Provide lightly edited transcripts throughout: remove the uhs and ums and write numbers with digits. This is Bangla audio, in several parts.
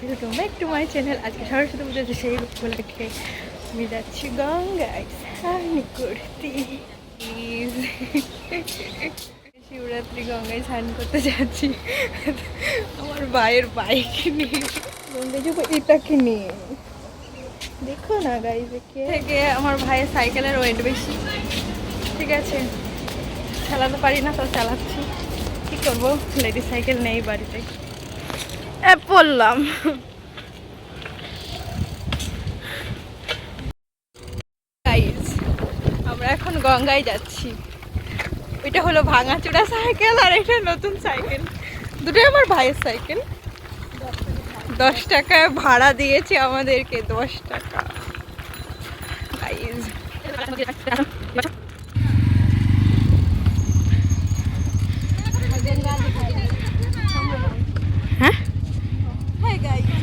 Welcome back to my channel. আজকে সরস্বতী পুজো সেই উপলক্ষে আমি যাচ্ছি গঙ্গায় স্নান করতে। প্লিজ শিবরাত্রি গঙ্গায় স্নান করতে যাচ্ছি আমার ভাইয়ের বাইক নিয়ে, গঙ্গায় যাবো এটাকে নিয়ে। দেখো না গাইজ, থেকে আমার ভাইয়ের সাইকেলের ওয়েট বেশি, ঠিক আছে চালাতে পারি না, তো চালাচ্ছি। কি করবো, লেডিস সাইকেল নেই বাড়িতে, পড়লাম। গাইজ আমরা এখন গঙ্গায় যাচ্ছি। ওইটা হলো ভাঙাচোরা সাইকেল আর এটা নতুন সাইকেল, দুটোই আমার ভাইয়ের সাইকেল। 10 টাকায় ভাড়া দিয়েছে আমাদেরকে, 10 টাকা। গাইজ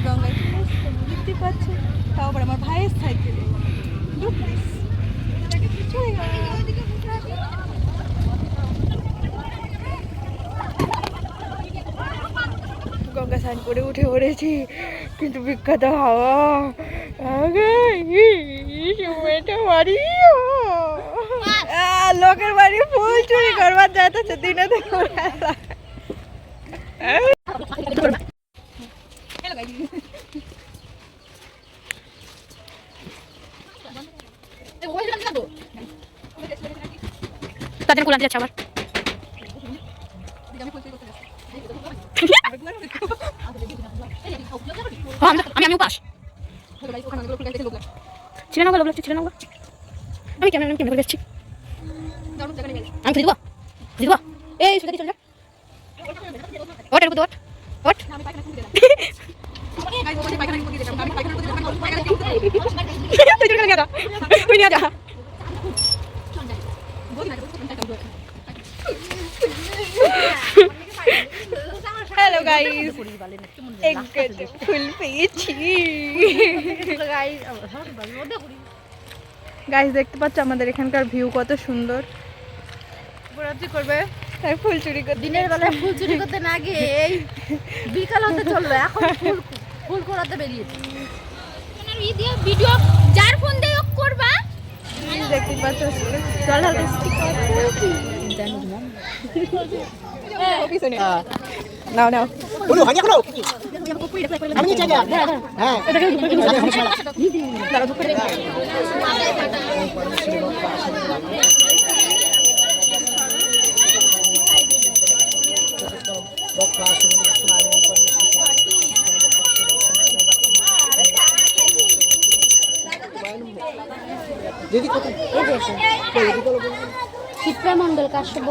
গঙ্গায় দেখতে পাচ্ছ, তাও আবার আমার ভাইয়ের সাইকেল। গঙ্গা স্নান করে উঠে পড়েছি, কিন্তু বিখ্যাত হাওয়া বাড়ি, লোকের বাড়ি ফুল চুরি করবার যাচ্ছে দিনে তাদের কোলাতে যাচ্ছে আবার। আমি পাস ছিল না, লোক ছিল না। আমি কেমন কেমন যাচ্ছি, আমি তো দিব দিব। এই সুদা চল যা, ওট এর ওট ওট। তুই নিয়ে যা। হ্যালো গাইস, ফুল পেয়েছি। গাইস দেখতে পাচ্ছ আমাদের এখানকার ভিউ কত সুন্দর। শিবরাত্রি করবে তাই ফুল চুরি করতে, দিনের বেলায় ফুল চুরি করতে না গিয়ে এই বিকাল হতে চললো, এখন ফুল করাতে বেরিয়েছে। ভিডিও যার ফোন দিয়ে করবা, দেখতে পাচ্ছ জল নাও নাও। শিপ্রা মন্ডল কাশ্যপ